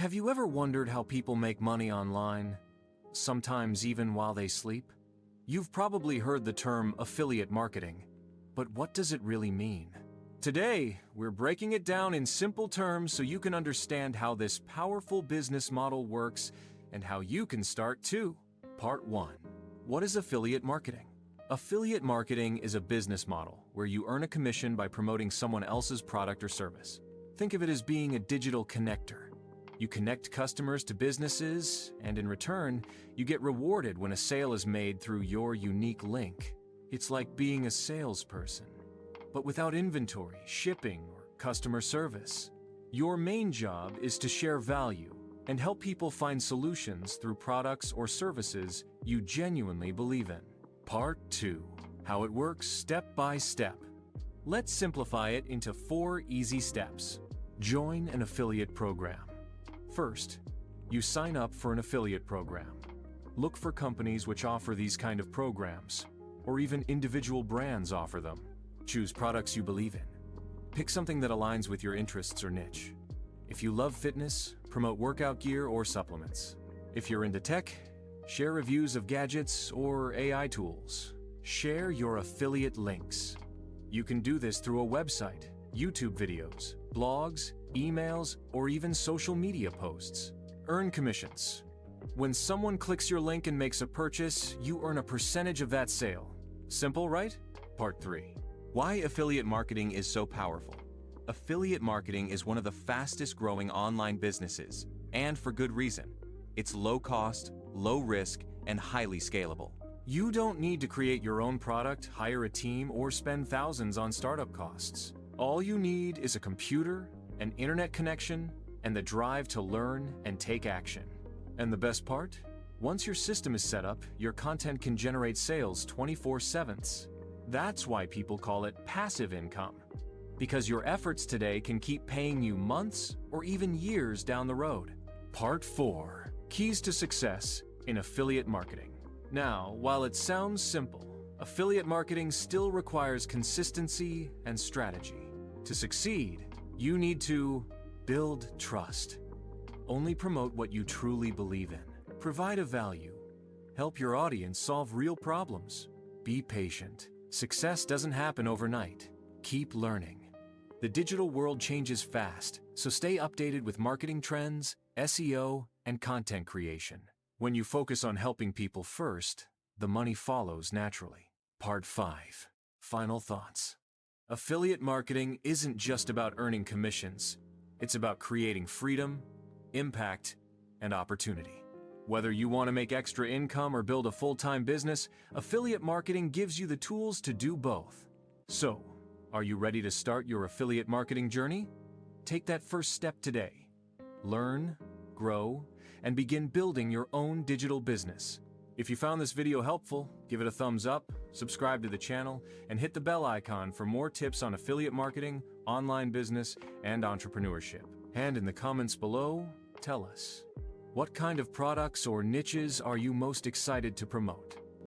Have you ever wondered how people make money online, sometimes even while they sleep? You've probably heard the term affiliate marketing, but what does it really mean? Today, we're breaking it down in simple terms so you can understand how this powerful business model works and how you can start too. Part 1. What is affiliate marketing? Affiliate marketing is a business model where you earn a commission by promoting someone else's product or service. Think of it as being a digital connector. You connect customers to businesses, and in return, you get rewarded when a sale is made through your unique link. It's like being a salesperson, but without inventory, shipping, or customer service. Your main job is to share value and help people find solutions through products or services you genuinely believe in. Part 2. How it works step by step. Let's simplify it into 4 easy steps. Join an affiliate program. First, you sign up for an affiliate program. Look for companies which offer these kind of programs, or even individual brands offer them. Choose products you believe in. Pick something that aligns with your interests or niche. If you love fitness, promote workout gear or supplements. If you're into tech, share reviews of gadgets or AI tools. Share your affiliate links. You can do this through a website, YouTube videos, blogs, emails, or even social media posts. Earn commissions. When someone clicks your link and makes a purchase, you earn a percentage of that sale. Simple, right? Part 3. Why affiliate marketing is so powerful. Affiliate marketing is one of the fastest growing online businesses, and for good reason. It's low cost, low risk, and highly scalable. You don't need to create your own product, hire a team, or spend thousands on startup costs. All you need is a computer, an internet connection, and the drive to learn and take action. And the best part? Once your system is set up, your content can generate sales 24/7. That's why people call it passive income. Because your efforts today can keep paying you months or even years down the road. Part 4. Keys to success in affiliate marketing. Now, while it sounds simple, affiliate marketing still requires consistency and strategy. To succeed, you need to build trust. Only promote what you truly believe in. Provide a value. Help your audience solve real problems. Be patient. Success doesn't happen overnight. Keep learning. The digital world changes fast, so stay updated with marketing trends, SEO, and content creation. When you focus on helping people first, the money follows naturally. Part 5. Final thoughts. Affiliate marketing isn't just about earning commissions. It's about creating freedom, impact, and opportunity. Whether you want to make extra income or build a full-time business, affiliate marketing gives you the tools to do both. So, are you ready to start your affiliate marketing journey? Take that first step today. Learn, grow, and begin building your own digital business. If you found this video helpful, give it a thumbs up, subscribe to the channel, and hit the bell icon for more tips on affiliate marketing, online business, and entrepreneurship. And in the comments below, tell us, what kind of products or niches are you most excited to promote?